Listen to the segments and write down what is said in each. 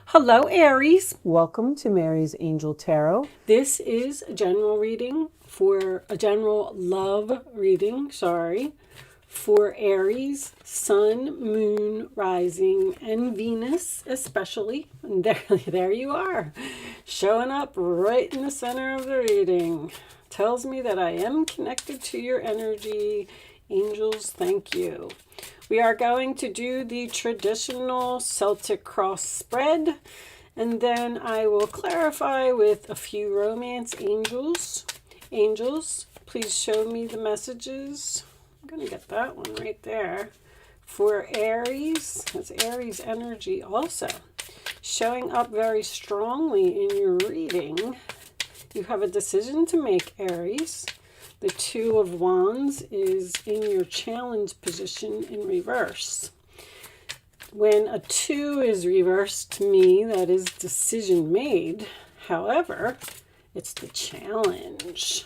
Hello, Aries. Welcome to Mary's Angel Tarot. This is a general love reading, for Aries, Sun, Moon, Rising, and Venus especially. And there you are, showing up right in the center of the reading. Tells me that I am connected to your energy. Angels, thank you. We are going to do the traditional Celtic cross spread, and then I will clarify with a few romance angels. Angels, please show me the messages. I'm going to get that one right there. For Aries, that's Aries energy also. Showing up very strongly in your reading. You have a decision to make, Aries. The Two of Wands is in your challenge position in reverse. When a 2 is reversed, to me, that is decision made. However, it's the challenge.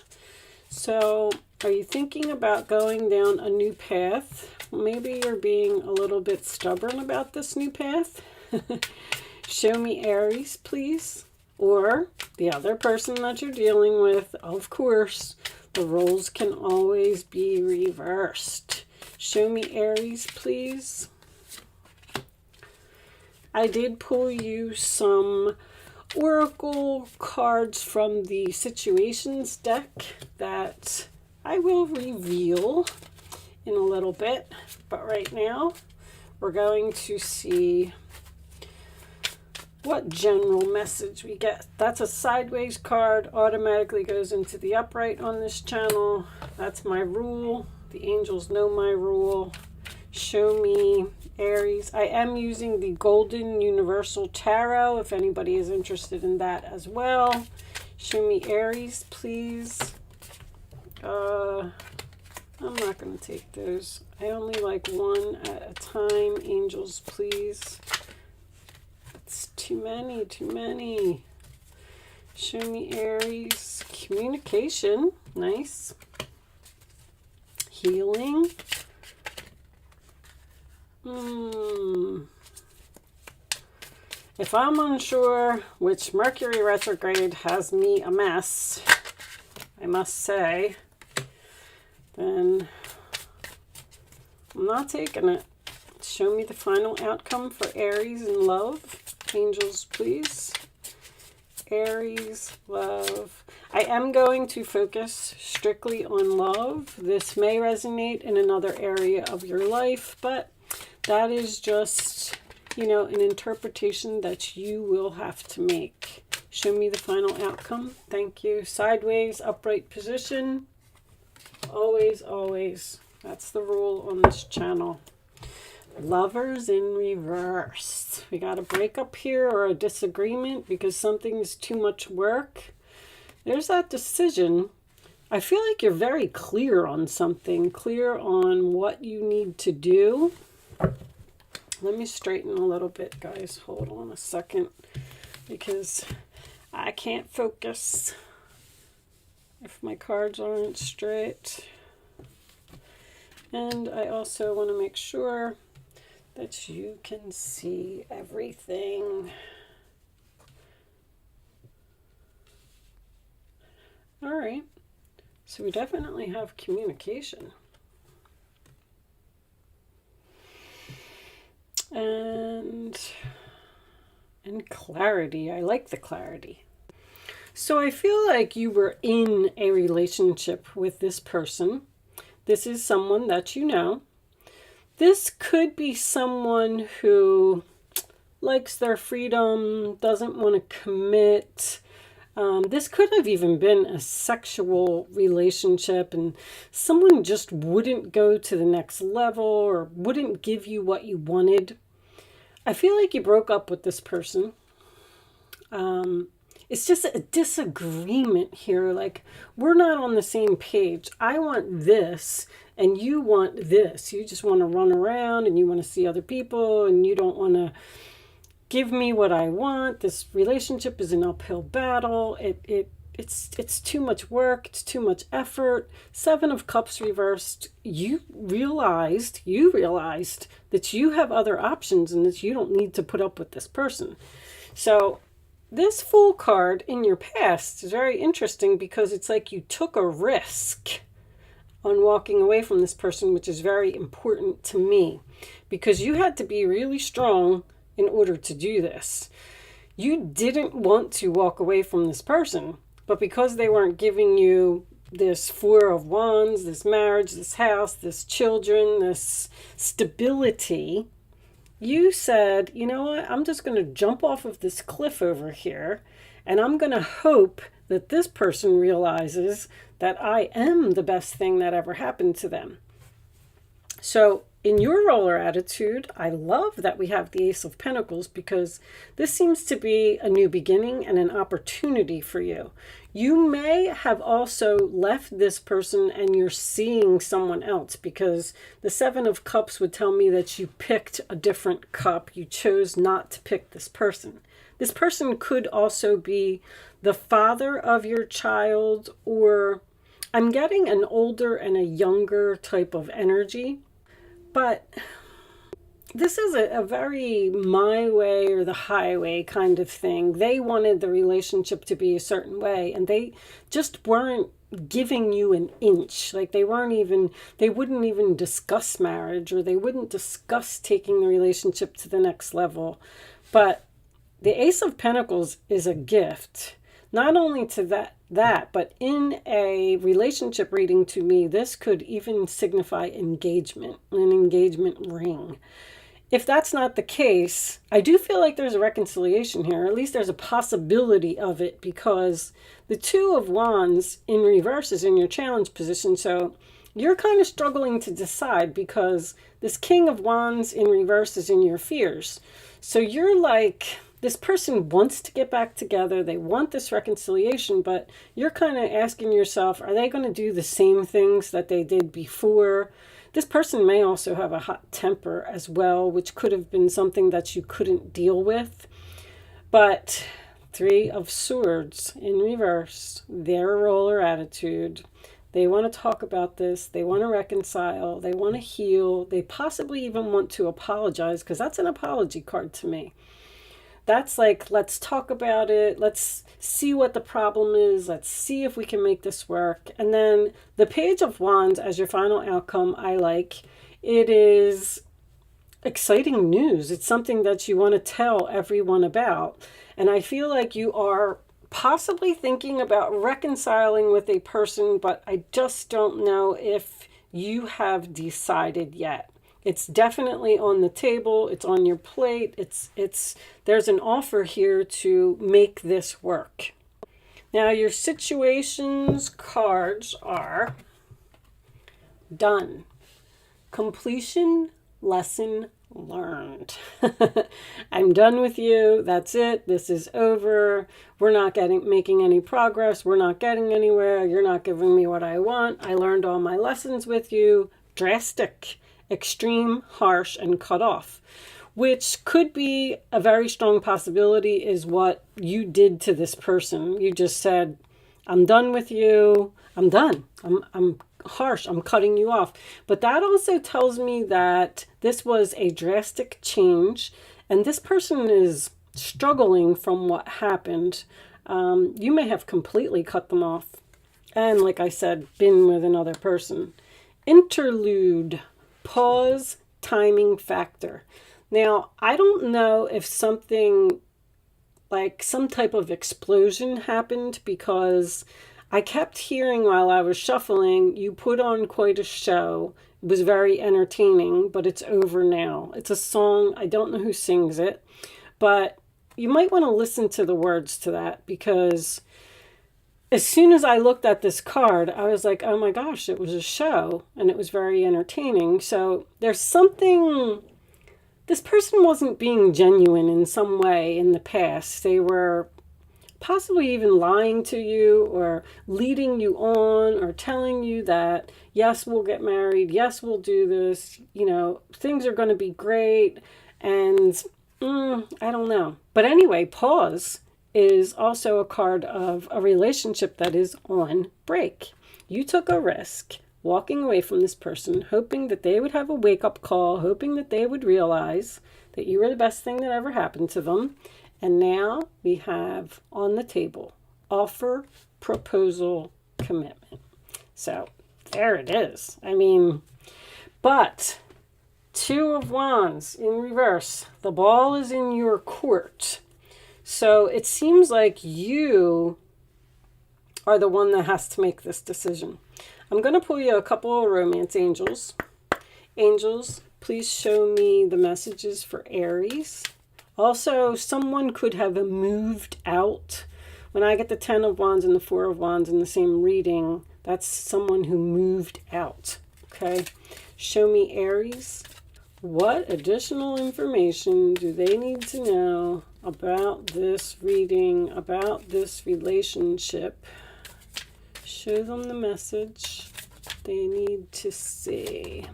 So, are you thinking about going down a new path? Maybe you're being a little bit stubborn about this new path. Show me Aries, please. Or the other person that you're dealing with, of course. The roles can always be reversed. Show me Aries, please. I did pull you some oracle cards from the situations deck that I will reveal in a little bit. But right now, we're going to see what general message we get. That's a sideways card, automatically goes into the upright on this channel. That's my rule. The angels know my rule. Show me Aries. I am using the Golden Universal Tarot if anybody is interested in that as well. Show me Aries, please. I'm not going to take those. I only like one at a time. Angels, please. It's too many. Show me Aries. Communication. Nice. Healing. If I'm unsure which Mercury retrograde has me a mess, I must say, then I'm not taking it. Show me the final outcome for Aries in love. Angels, please. Aries, love. I am going to focus strictly on love. This may resonate in another area of your life, but that is just, an interpretation that you will have to make. Show me the final outcome. Thank you. Sideways, upright position. Always, always. That's the rule on this channel. Lovers in reverse. We got a breakup here or a disagreement because something is too much work. There's that decision. I feel like you're very clear on something, clear on what you need to do. Let me straighten a little bit, guys. Hold on a second because I can't focus if my cards aren't straight. And I also want to make sure that you can see everything. All right, so we definitely have communication. And clarity. I like the clarity. So I feel like you were in a relationship with this person. This is someone that you know. This could be someone who likes their freedom, doesn't want to commit. This could have even been a sexual relationship and someone just wouldn't go to the next level or wouldn't give you what you wanted. I feel like you broke up with this person. It's just a disagreement here. Like, we're not on the same page. I want this and you want this. You just want to run around and you want to see other people and you don't want to give me what I want. This relationship is an uphill battle. it's too much work, it's too much effort. Seven of Cups reversed, you realized that you have other options and that you don't need to put up with this person. So this Fool card in your past is very interesting because it's like you took a risk on walking away from this person, which is very important to me because you had to be really strong in order to do this. You didn't want to walk away from this person, but because they weren't giving you this Four of Wands, this marriage, this house, this children, this stability, you said, you know what, I'm just going to jump off of this cliff over here, and I'm going to hope that this person realizes that I am the best thing that ever happened to them. So in your roller attitude, I love that we have the Ace of Pentacles because this seems to be a new beginning and an opportunity for you. You may have also left this person and you're seeing someone else because the Seven of Cups would tell me that you picked a different cup. You chose not to pick this person. This person could also be the father of your child, or I'm getting an older and a younger type of energy. But this is a very my way or the highway kind of thing. They wanted the relationship to be a certain way, and they just weren't giving you an inch. Like they wouldn't even discuss marriage, or they wouldn't discuss taking the relationship to the next level. But the Ace of Pentacles is a gift. Not only to that, but in a relationship reading to me, this could even signify engagement, an engagement ring. If that's not the case, I do feel like there's a reconciliation here. At least there's a possibility of it because the Two of Wands in reverse is in your challenge position. So you're kind of struggling to decide because this King of Wands in reverse is in your fears. So you're like, this person wants to get back together. They want this reconciliation, but you're kind of asking yourself, are they going to do the same things that they did before? This person may also have a hot temper as well, which could have been something that you couldn't deal with. But Three of Swords in reverse, their roller attitude. They want to talk about this. They want to reconcile. They want to heal. They possibly even want to apologize because that's an apology card to me. That's like, let's talk about it. Let's see what the problem is. Let's see if we can make this work. And then the Page of Wands as your final outcome, I like. It is exciting news. It's something that you want to tell everyone about. And I feel like you are possibly thinking about reconciling with a person, but I just don't know if you have decided yet. It's definitely on the table. It's on your plate. There's an offer here to make this work. Now your situations cards are done. Completion, lesson learned. I'm done with you. That's it. This is over. We're not making any progress. We're not getting anywhere. You're not giving me what I want. I learned all my lessons with you. Drastic, extreme, harsh, and cut off, which could be a very strong possibility is what you did to this person. You just said, I'm done with you. I'm done. I'm harsh. I'm cutting you off. But that also tells me that this was a drastic change and this person is struggling from what happened. You may have completely cut them off and, like I said, been with another person. Interlude. Pause, timing factor. Now, I don't know if something like some type of explosion happened because I kept hearing while I was shuffling, you put on quite a show. It was very entertaining, but it's over now. It's a song. I don't know who sings it, but you might want to listen to the words to that because as soon as I looked at this card, I was like, oh my gosh, it was a show and it was very entertaining. So there's something, this person wasn't being genuine in some way in the past. They were possibly even lying to you or leading you on or telling you that, yes, we'll get married. Yes, we'll do this. You know, things are going to be great. And I don't know. But anyway, pause is also a card of a relationship that is on break. You took a risk walking away from this person, hoping that they would have a wake-up call, hoping that they would realize that you were the best thing that ever happened to them. And now we have on the table offer, proposal, commitment. So there it is. I mean, but Two of Wands in reverse. The ball is in your court. So it seems like you are the one that has to make this decision. I'm going to pull you a couple of romance angels. Angels, please show me the messages for Aries. Also, someone could have moved out. When I get the 10 of Wands and the 4 of Wands in the same reading, that's someone who moved out. Okay? Show me Aries. What additional information do they need to know about this reading, about this relationship? Show them the message they need to see.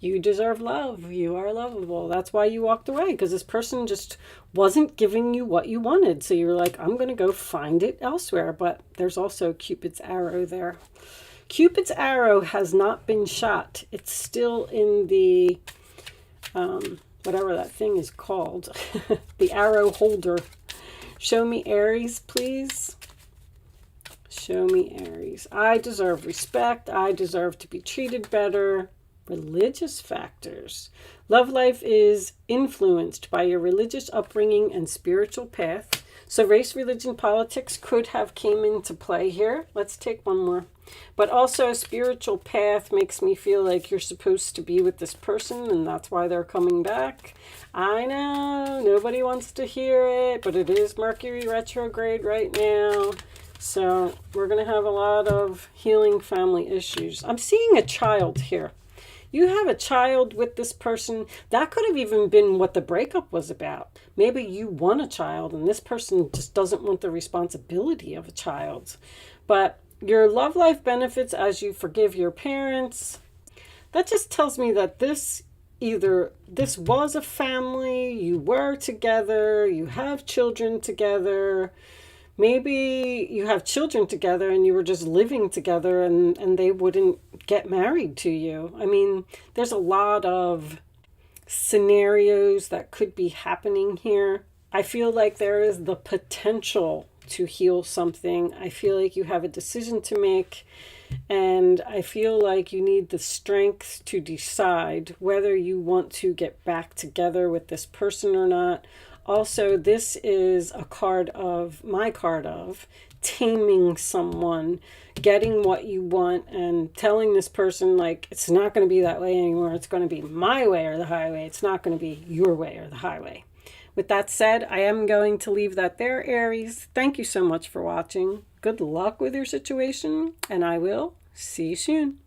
You deserve love. You are lovable. That's why you walked away, because this person just wasn't giving you what you wanted. So you were like, I'm going to go find it elsewhere. But there's also Cupid's arrow there. Cupid's arrow has not been shot. It's still in the whatever that thing is called, the arrow holder. Show me Aries, please. Show me Aries. I deserve respect. I deserve to be treated better. Religious factors. Love life is influenced by your religious upbringing and spiritual path. So race, religion, politics could have came into play here. Let's take one more. But also a spiritual path makes me feel like you're supposed to be with this person, and that's why they're coming back. I know, nobody wants to hear it, but it is Mercury retrograde right now. So we're going to have a lot of healing family issues. I'm seeing a child here. You have a child with this person. That could have even been what the breakup was about. Maybe you want a child and this person just doesn't want the responsibility of a child. But your love life benefits as you forgive your parents. That just tells me that this was a family, you were together, you have children together. Maybe you have children together and you were just living together and they wouldn't get married to you. I mean, there's a lot of scenarios that could be happening here. I feel like there is the potential to heal something. I feel like you have a decision to make, and I feel like you need the strength to decide whether you want to get back together with this person or not. Also, this is a card of, my card of, taming someone, getting what you want, and telling this person, like, it's not going to be that way anymore. It's going to be my way or the highway. It's not going to be your way or the highway. With that said, I am going to leave that there, Aries. Thank you so much for watching. Good luck with your situation, and I will see you soon.